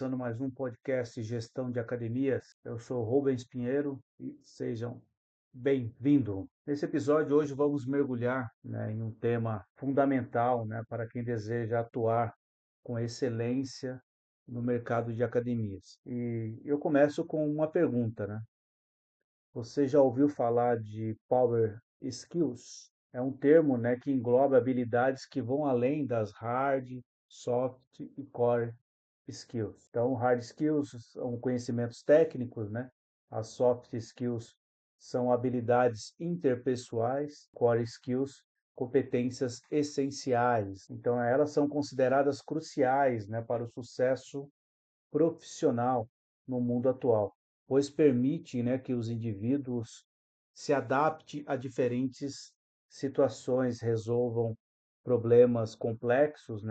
começando mais um podcast Gestão de Academias. Eu sou Rubens Pinheiro e sejam bem-vindos. Nesse episódio hoje vamos mergulhar, em um tema fundamental, para quem deseja atuar com excelência no mercado de academias. E eu começo com uma pergunta, né? Você já ouviu falar de Power Skills? É um termo, que engloba habilidades que vão além das hard, soft e core skills. Então, hard skills são conhecimentos técnicos, né? As soft skills são habilidades interpessoais, core skills, competências essenciais. Então, elas são consideradas cruciais, para o sucesso profissional no mundo atual, pois permite, que os indivíduos se adaptem a diferentes situações, resolvam problemas complexos,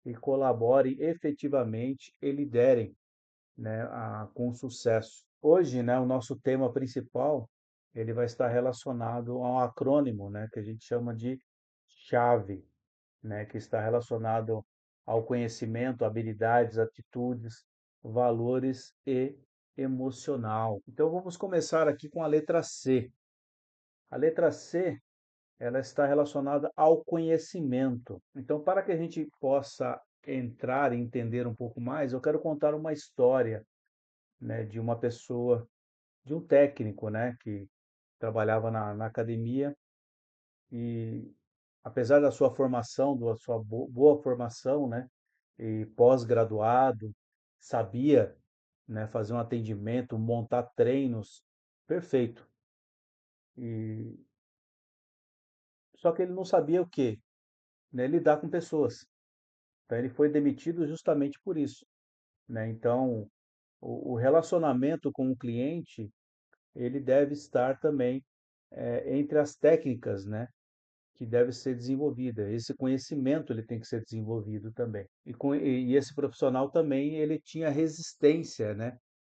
e colaborem efetivamente e liderem, com sucesso. Hoje, o nosso tema principal, ele vai estar relacionado a um acrônimo, que a gente chama de CHAVE, que está relacionado ao conhecimento, habilidades, atitudes, valores e emocional. Então vamos começar aqui com a letra C. A letra C, ela está relacionada ao conhecimento. Então, para que a gente possa entrar e entender um pouco mais, eu quero contar uma história, de uma pessoa, de um técnico, que trabalhava na academia e apesar da sua formação, da sua boa formação, e pós-graduado, sabia, fazer um atendimento, montar treinos, perfeito. E só que ele não sabia o quê? Lidar com pessoas. Então ele foi demitido justamente por isso, Então o relacionamento com o cliente, ele deve estar também entre as técnicas, que deve ser desenvolvida. Esse conhecimento ele tem que ser desenvolvido também. E esse profissional também ele tinha resistência,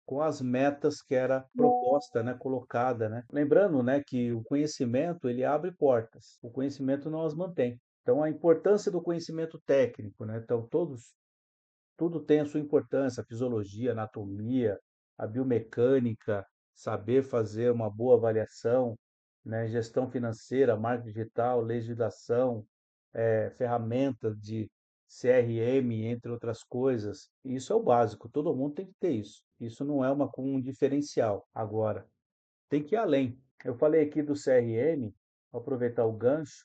com as metas que era proposta, colocada, Lembrando, que o conhecimento ele abre portas, o conhecimento não as mantém. Então a importância do conhecimento técnico, Então tudo tem a sua importância, a fisiologia, a anatomia, a biomecânica, saber fazer uma boa avaliação, gestão financeira, marketing digital, legislação, ferramenta de CRM, entre outras coisas. Isso é o básico, todo mundo tem que ter isso. Isso não é um diferencial. Agora, tem que ir além. Eu falei aqui do CRM, vou aproveitar o gancho,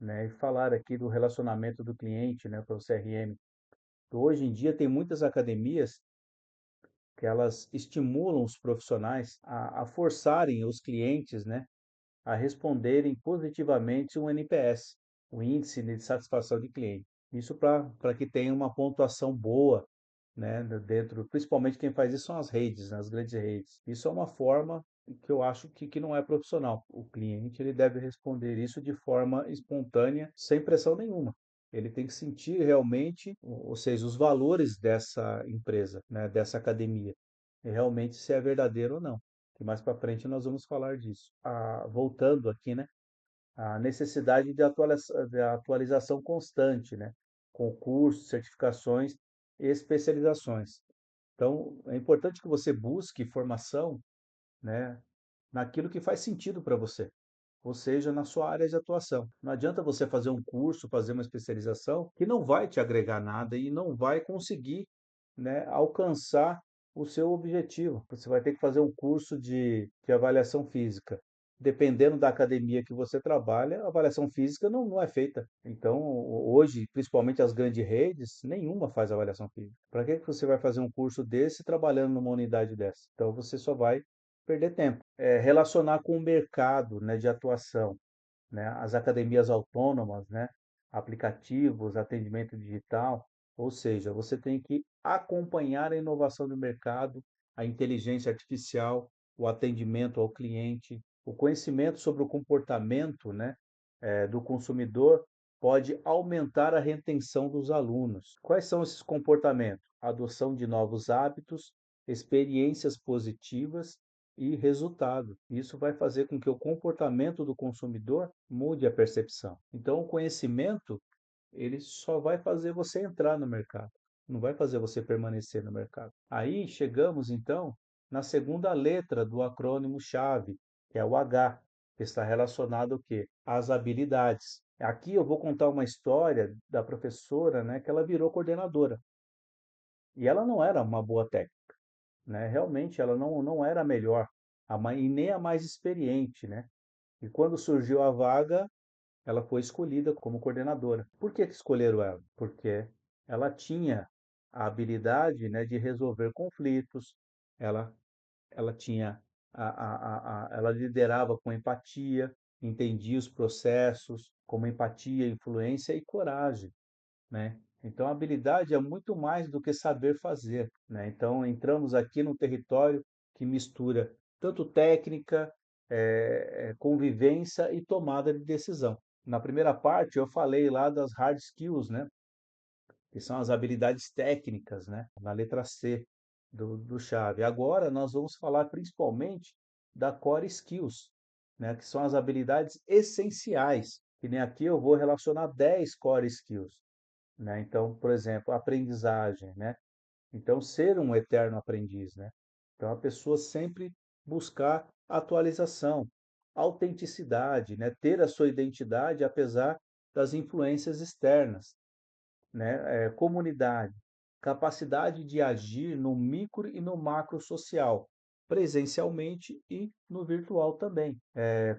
e falar aqui do relacionamento do cliente, para o CRM. Hoje em dia tem muitas academias que elas estimulam os profissionais a forçarem os clientes, a responderem positivamente um NPS, o índice de satisfação de cliente. Isso para que tenha uma pontuação boa, dentro, principalmente quem faz isso são as redes, as grandes redes. Isso é uma forma que eu acho que não é profissional. O cliente ele deve responder isso de forma espontânea, sem pressão nenhuma. Ele tem que sentir realmente, ou seja, os valores dessa empresa, dessa academia, e realmente se é verdadeiro ou não. E mais para frente nós vamos falar disso. Voltando aqui, a necessidade de atualização constante, concursos, certificações e especializações. Então, é importante que você busque formação, né, naquilo que faz sentido para você, ou seja, na sua área de atuação. Não adianta você fazer um curso, fazer uma especialização que não vai te agregar nada e não vai conseguir, alcançar o seu objetivo. Você vai ter que fazer um curso de avaliação física. Dependendo da academia que você trabalha, a avaliação física não é feita. Então, hoje, principalmente as grandes redes, nenhuma faz avaliação física. Para que você vai fazer um curso desse trabalhando numa unidade dessa? Então, você só vai perder tempo. Relacionar com o mercado, de atuação, as academias autônomas, aplicativos, atendimento digital, ou seja, você tem que acompanhar a inovação do mercado, a inteligência artificial, o atendimento ao cliente, o conhecimento sobre o comportamento, do consumidor pode aumentar a retenção dos alunos. Quais são esses comportamentos? Adoção de novos hábitos, experiências positivas e resultado. Isso vai fazer com que o comportamento do consumidor mude a percepção. Então, o conhecimento, ele só vai fazer você entrar no mercado. não vai fazer você permanecer no mercado. Aí chegamos, então, na segunda letra do acrônimo chave, que é o H, que está relacionado ao quê? Às habilidades. Aqui eu vou contar uma história da professora, né, que ela virou coordenadora. E ela não era uma boa técnica, né? Realmente ela não era a melhor, e nem a mais experiente, né? E quando surgiu a vaga, ela foi escolhida como coordenadora. Por que que escolheram ela? Porque ela tinha a habilidade, né, de resolver conflitos, ela, ela tinha ela liderava com empatia, entendia os processos, como empatia, influência e coragem, né? Então, a habilidade é muito mais do que saber fazer, né? Então, entramos aqui num território que mistura tanto técnica, convivência e tomada de decisão. Na primeira parte, eu falei lá das hard skills, né? Que são as habilidades técnicas, né? Na letra C do chave. Agora, nós vamos falar principalmente da core skills, né? Que são as habilidades essenciais. Que nem aqui eu vou relacionar 10 core skills, né? Então, por exemplo, aprendizagem, né? Então, ser um eterno aprendiz, né? Então, a pessoa sempre buscar atualização, autenticidade, né? Ter a sua identidade apesar das influências externas, né? Comunidade, capacidade de agir no micro e no macro social, presencialmente e no virtual também.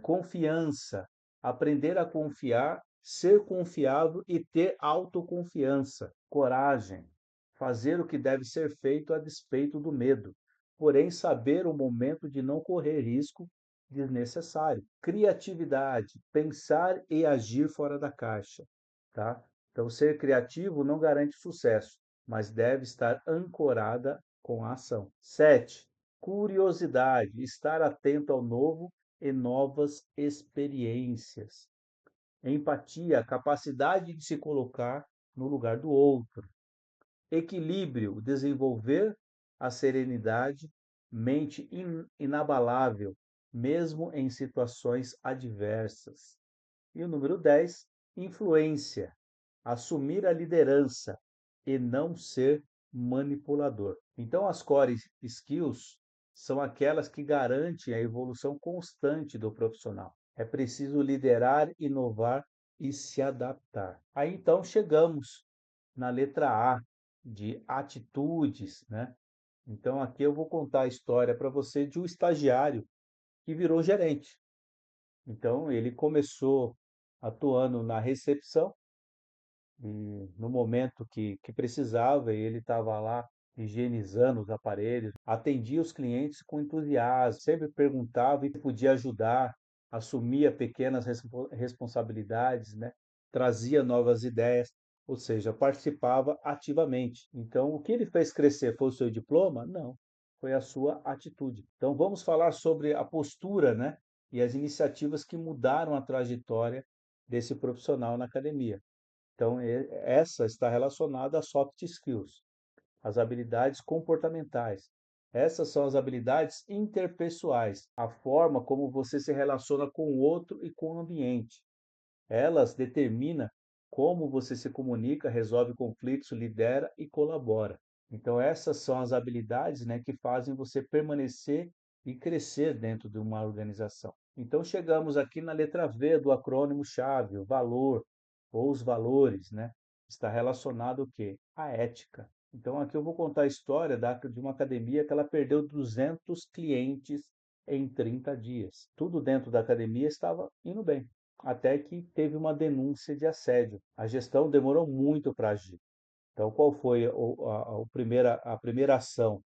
Confiança, aprender a confiar, ser confiável e ter autoconfiança, coragem, fazer o que deve ser feito a despeito do medo, porém saber o momento de não correr risco desnecessário. Criatividade, pensar e agir fora da caixa, tá? Então, ser criativo não garante sucesso, mas deve estar ancorada com a ação. 7. Curiosidade, estar atento ao novo e novas experiências. Empatia, capacidade de se colocar no lugar do outro. Equilíbrio, desenvolver a serenidade, mente inabalável, mesmo em situações adversas. E o número 10, influência, assumir a liderança e não ser manipulador. Então, as core skills são aquelas que garantem a evolução constante do profissional. É preciso liderar, inovar e se adaptar. Aí então chegamos na letra A, de atitudes, né? Então aqui eu vou contar a história para você de um estagiário que virou gerente. Então ele começou atuando na recepção e no momento que precisava, ele estava lá higienizando os aparelhos, atendia os clientes com entusiasmo, sempre perguntava e podia ajudar, assumia pequenas responsabilidades, né? Trazia novas ideias, ou seja, participava ativamente. Então, o que ele fez crescer foi o seu diploma? Não, foi a sua atitude. Então, vamos falar sobre a postura, né? E as iniciativas que mudaram a trajetória desse profissional na academia. Então, essa está relacionada a soft skills, as habilidades comportamentais. Essas são as habilidades interpessoais, a forma como você se relaciona com o outro e com o ambiente. Elas determinam como você se comunica, resolve conflitos, lidera e colabora. Então, essas são as habilidades, né, que fazem você permanecer e crescer dentro de uma organização. Então, chegamos aqui na letra V do acrônimo chave, o valor ou os valores, né? Está relacionado o quê? A ética. Então, aqui eu vou contar a história de uma academia que ela perdeu 200 clientes em 30 dias. Tudo dentro da academia estava indo bem, até que teve uma denúncia de assédio. A gestão demorou muito para agir. Então, qual foi a primeira ação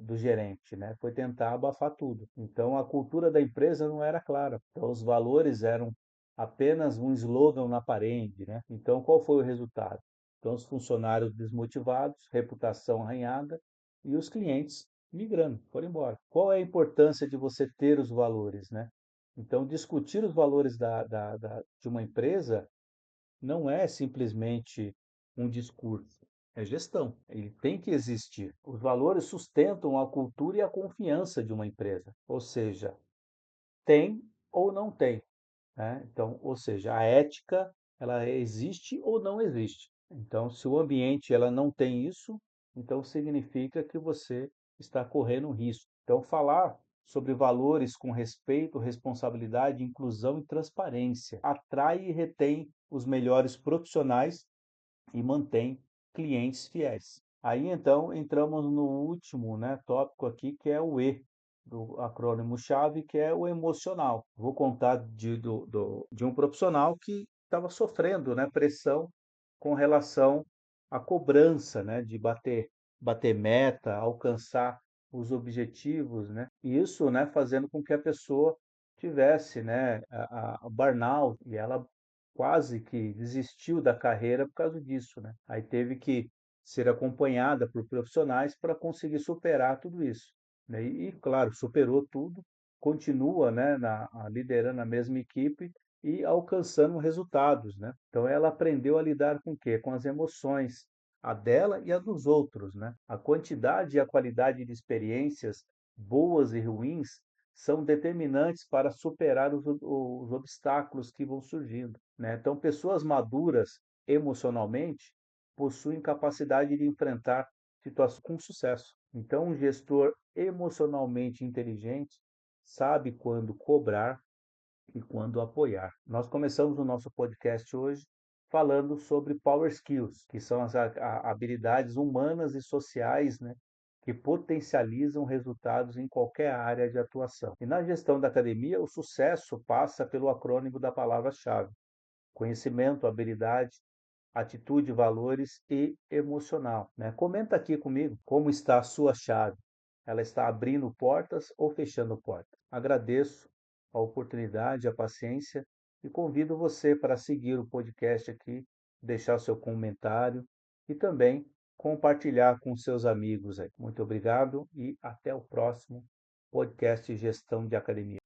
do gerente, né? Foi tentar abafar tudo. Então, a cultura da empresa não era clara. Então, os valores eram apenas um slogan na parede, né? Então, qual foi o resultado? Então, os funcionários desmotivados, reputação arranhada e os clientes migrando, foram embora. Qual é a importância de você ter os valores, né? Então, discutir os valores de uma empresa não é simplesmente um discurso, é gestão. Ele tem que existir. Os valores sustentam a cultura e a confiança de uma empresa. Ou seja, tem ou não tem, né? Então, ou seja, a ética, ela existe ou não existe. Então, se o ambiente ela não tem isso, então significa que você está correndo um risco. Então, falar sobre valores com respeito, responsabilidade, inclusão e transparência atrai e retém os melhores profissionais e mantém clientes fiéis. Aí então entramos no último, né, tópico aqui, que é o E, do acrônimo-chave, que é o emocional. Vou contar de um profissional que estava sofrendo, né, pressão com relação à cobrança, né, de bater meta, alcançar os objetivos, né? E isso, né, fazendo com que a pessoa tivesse, né, a burnout, e ela quase que desistiu da carreira por causa disso, né? Aí teve que ser acompanhada por profissionais para conseguir superar tudo isso, né? Claro, superou tudo, continua, né, liderando a mesma equipe e alcançando resultados, né? Então ela aprendeu a lidar com o quê? Com as emoções, a dela e a dos outros, né? A quantidade e a qualidade de experiências boas e ruins são determinantes para superar os obstáculos que vão surgindo, né? Então, pessoas maduras emocionalmente possuem capacidade de enfrentar situações com sucesso. Então, um gestor emocionalmente inteligente sabe quando cobrar e quando apoiar. Nós começamos o nosso podcast hoje falando sobre Power Skills, que são as habilidades humanas e sociais, né, que potencializam resultados em qualquer área de atuação. E na gestão da academia, o sucesso passa pelo acrônimo da palavra-chave: conhecimento, habilidade, atitude, valores e emocional, né? Comenta aqui comigo como está a sua chave. Ela está abrindo portas ou fechando portas? Agradeço a oportunidade, a paciência e convido você para seguir o podcast aqui, deixar seu comentário e também compartilhar com seus amigos aí. Muito obrigado e até o próximo podcast Gestão de Academia.